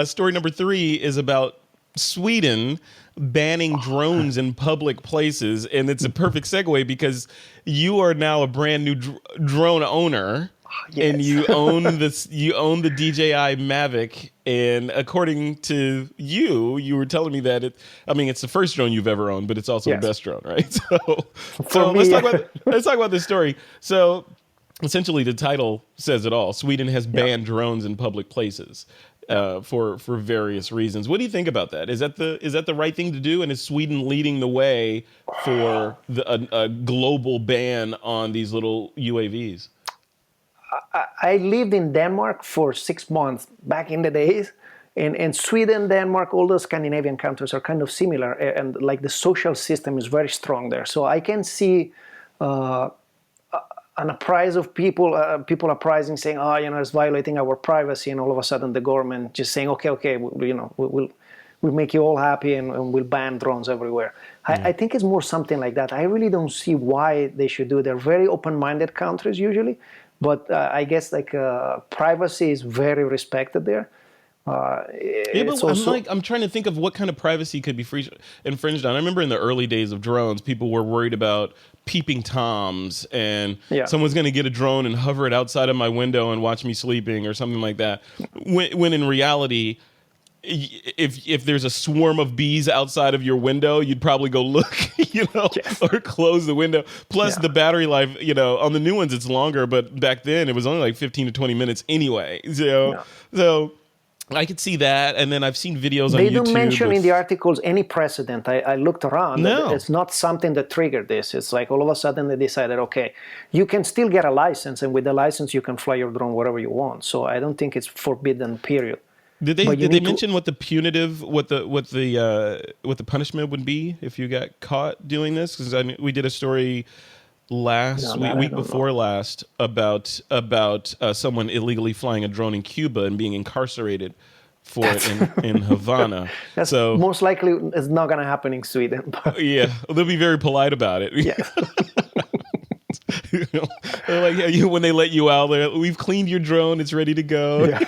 Story number 3 is about Sweden banning drones in public places, and it's a perfect segue because you are now a brand new drone owner, and Yes. you own the DJI Mavic. And according to you, you were telling me that it's the first drone you've ever owned, but it's also the Yes. best drone, right? So, For so me, let's talk about this story. So, essentially, the title says it all. Sweden has yeah. banned drones in public places Yeah. for various reasons. What do you think about that? Is that the right thing to do? And is Sweden leading the way for a global ban on these little UAVs? I lived in Denmark for 6 months back in the days. And Sweden, Denmark, all those Scandinavian countries are kind of similar. And like the social system is very strong there. So I can see an uprise of people uprising, saying, "Oh, it's violating our privacy," and all of a sudden the government just saying, "Okay, we'll make you all happy and we'll ban drones everywhere." I think it's more something like that. I really don't see why they should do it. They're very open-minded countries usually, but I guess privacy is very respected there. Yeah, but I'm trying to think of what kind of privacy could be infringed on. I remember in the early days of drones, people were worried about peeping toms, and Yeah. someone's going to get a drone and hover it outside of my window and watch me sleeping or something like that. When in reality, if there's a swarm of bees outside of your window, you'd probably go look, Yes. or close the window. Plus, Yeah. the battery life, on the new ones, it's longer, but back then it was only like 15 to 20 minutes anyway. Yeah. So I could see that, and then I've seen videos on They YouTube. don't mention in the articles any precedent. I looked around. No. It's not something that triggered this. It's like all of a sudden they decided, okay, you can still get a license, and with the license you can fly your drone wherever you want. So I don't think it's forbidden, period. Did they mention what the punishment would be if you got caught doing this? Because we did a story week before last about someone illegally flying a drone in Cuba and being incarcerated for it in Havana. That's so most likely it's not going to happen in Sweden. But yeah, they'll be very polite about it. yeah. They're like, when they let you out, we've cleaned your drone, it's ready to go. Yeah.